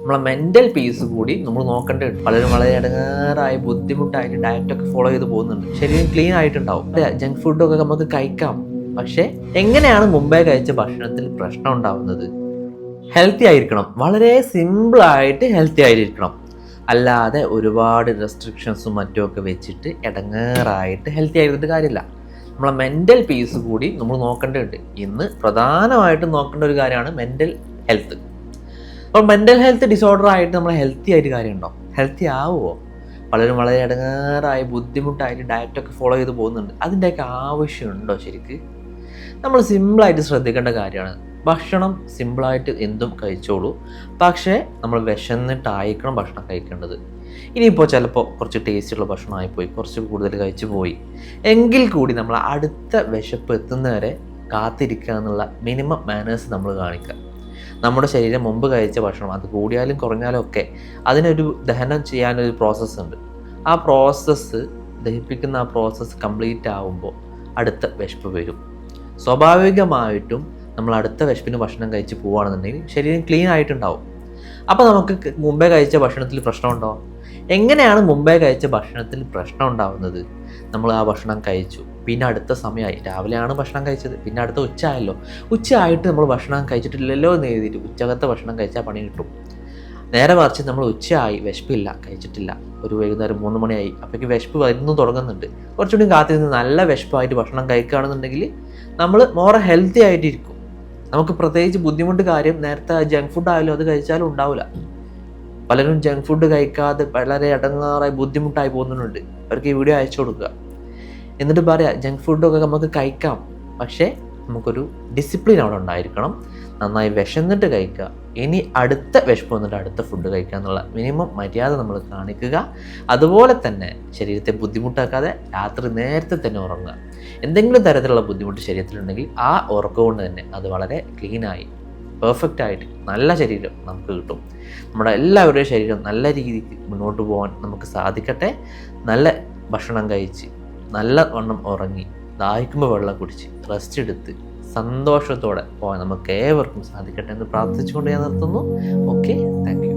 നമ്മളെ mental piece കൂടി നമ്മൾ നോക്കേണ്ടതുണ്ട്. പലരും വളരെ ഇടങ്ങേറായി ബുദ്ധിമുട്ടായിട്ട് ഡയറ്റൊക്കെ ഫോളോ ചെയ്ത് പോകുന്നുണ്ട്. ശരീരം ക്ലീൻ ആയിട്ടുണ്ടാവും. ജങ്ക് ഫുഡൊക്കെ നമുക്ക് കഴിക്കാം. പക്ഷേ എങ്ങനെയാണ് മുമ്പേ കഴിച്ച ഭക്ഷണത്തിൽ പ്രശ്നം ഉണ്ടാവുന്നത്? ഹെൽത്തി ആയിരിക്കണം. വളരെ സിമ്പിളായിട്ട് ഹെൽത്തി ആയിരിക്കണം. അല്ലാതെ ഒരുപാട് റെസ്ട്രിക്ഷൻസും മറ്റുമൊക്കെ വെച്ചിട്ട് ഇടങ്ങേറായിട്ട് ഹെൽത്തി ആയിരുന്നിട്ട് കാര്യമില്ല. നമ്മളെ മെൻ്റൽ പീസ് കൂടി നമ്മൾ നോക്കേണ്ടതുണ്ട്. ഇന്ന് പ്രധാനമായിട്ടും നോക്കേണ്ട ഒരു കാര്യമാണ് മെൻ്റൽ ഹെൽത്ത്. അപ്പോൾ മെൻ്റൽ ഹെൽത്ത് ഡിസോർഡർ ആയിട്ട് നമ്മൾ ഹെൽത്തി ആയിട്ട് കാര്യമുണ്ടോ? ഹെൽത്തി ആവുമോ? പലരും വളരെ ഇടങ്ങേറായി ബുദ്ധിമുട്ടായിട്ട് ഡയറ്റൊക്കെ ഫോളോ ചെയ്ത് പോകുന്നുണ്ട്. അതിൻ്റെയൊക്കെ ആവശ്യമുണ്ടോ ശരിക്ക്? നമ്മൾ സിമ്പിളായിട്ട് ശ്രദ്ധിക്കേണ്ട കാര്യമാണ്. ഭക്ഷണം സിമ്പിളായിട്ട് എന്തും കഴിച്ചോളൂ. പക്ഷേ നമ്മൾ വിശന്നിട്ടായിരിക്കണം ഭക്ഷണം കഴിക്കേണ്ടത്. ഇനിയിപ്പോൾ ചിലപ്പോൾ കുറച്ച് ടേസ്റ്റുള്ള ഭക്ഷണമായിപ്പോയി, കുറച്ച് കൂടുതൽ കഴിച്ചു പോയി എങ്കിൽ കൂടി നമ്മൾ അടുത്ത വിശപ്പ് എത്തുന്നവരെ കാത്തിരിക്കുക എന്നുള്ള മിനിമം മാനേഴ്സ് നമ്മൾ കാണിക്കുക. നമ്മുടെ ശരീരം മുമ്പ് കഴിച്ച ഭക്ഷണം അത് കൂടിയാലും കുറഞ്ഞാലും ഒക്കെ അതിനൊരു ദഹനം ചെയ്യാനൊരു പ്രോസസ്സുണ്ട്. ആ പ്രോസസ്സ് ദഹിപ്പിക്കുന്ന ആ പ്രോസസ്സ് കംപ്ലീറ്റ് ആകുമ്പോൾ അടുത്ത വിശപ്പ് വരും. സ്വാഭാവികമായിട്ടും നമ്മൾ അടുത്ത വിശപ്പിന് ഭക്ഷണം കഴിച്ച് പോവുകയാണെന്നുണ്ടെങ്കിൽ ശരീരം ക്ലീൻ ആയിട്ടുണ്ടാവും. അപ്പോൾ നമുക്ക് മുമ്പേ കഴിച്ച ഭക്ഷണത്തിൽ പ്രശ്നമുണ്ടോ? എങ്ങനെയാണ് മുമ്പേ കഴിച്ച ഭക്ഷണത്തിൽ പ്രശ്നം ഉണ്ടാവുന്നത്? നമ്മൾ ആ ഭക്ഷണം കഴിച്ചു, പിന്നെ അടുത്ത സമയമായി, രാവിലെയാണ് ഭക്ഷണം കഴിച്ചത്, പിന്നെ അടുത്ത ഉച്ച ആയല്ലോ, ഉച്ചയായിട്ട് നമ്മൾ ഭക്ഷണം കഴിച്ചിട്ടില്ലല്ലോ എന്ന് എഴുതിയിട്ട് ഉച്ചകത്തെ ഭക്ഷണം കഴിച്ചാൽ പണി കിട്ടും. നേരെ മറിച്ച് നമ്മൾ ഉച്ചയായി, വിശപ്പില്ല, കഴിച്ചിട്ടില്ല, ഒരു വൈകുന്നേരം 3 മണിയായി, അപ്പോഴേക്ക് വിശപ്പ് വരുന്നു തുടങ്ങുന്നുണ്ട്, കുറച്ചുകൂടി കാത്തിരുന്ന് നല്ല വിശപ്പായിട്ട് ഭക്ഷണം കഴിക്കുകയാണെന്നുണ്ടെങ്കിൽ നമ്മൾ മോർ ഹെൽത്തി ആയിട്ടിരിക്കും. നമുക്ക് പ്രത്യേകിച്ച് ബുദ്ധിമുട്ട് കാര്യം നേരത്തെ ജങ്ക് ഫുഡ് ആയാലും അത് കഴിച്ചാലും ഉണ്ടാവില്ല. പലരും ജങ്ക് ഫുഡ് കഴിക്കാതെ വളരെ ഇടങ്ങാറായി ബുദ്ധിമുട്ടായി പോകുന്നുണ്ട്. അവർക്ക് ഈ വീഡിയോ അയച്ചു കൊടുക്കുക. എന്നിട്ട് പറയാം ജങ്ക് ഫുഡൊക്കെ നമുക്ക് കഴിക്കാം, പക്ഷേ നമുക്കൊരു ഡിസിപ്ലിൻ അവിടെ ഉണ്ടായിരിക്കണം. നന്നായി വിശന്നിട്ട് കഴിക്കുക. ഇനി അടുത്ത വിശപ്പ് വന്നിട്ട് അടുത്ത ഫുഡ് കഴിക്കുക എന്നുള്ള മിനിമം മര്യാദ നമ്മൾ കാണിക്കുക. അതുപോലെ തന്നെ ശരീരത്തെ ബുദ്ധിമുട്ടാക്കാതെ രാത്രി നേരത്തെ തന്നെ ഉറങ്ങുക. എന്തെങ്കിലും തരത്തിലുള്ള ബുദ്ധിമുട്ട് ശരീരത്തിലുണ്ടെങ്കിൽ ആ ഉറക്കം കൊണ്ട് തന്നെ അത് വളരെ ക്ലീനായി പെർഫെക്റ്റ് ആയിട്ട് നല്ല ശരീരം നമുക്ക് കിട്ടും. നമ്മുടെ എല്ലാവരുടെയും ശരീരം നല്ല രീതിക്ക് മുന്നോട്ട് പോകാൻ നമുക്ക് സാധിക്കട്ടെ. നല്ല ഭക്ഷണം കഴിച്ച് നല്ല വണ്ണം ഉറങ്ങി ദാഹിക്കുമ്പോൾ വെള്ളം കുടിച്ച് റെസ്റ്റ് എടുത്ത് സന്തോഷത്തോടെ പോകാൻ നമുക്ക് ഏവർക്കും സാധിക്കട്ടെ എന്ന് പ്രാർത്ഥിച്ചുകൊണ്ട് ഞാൻ നിർത്തുന്നു. Okay, thank you.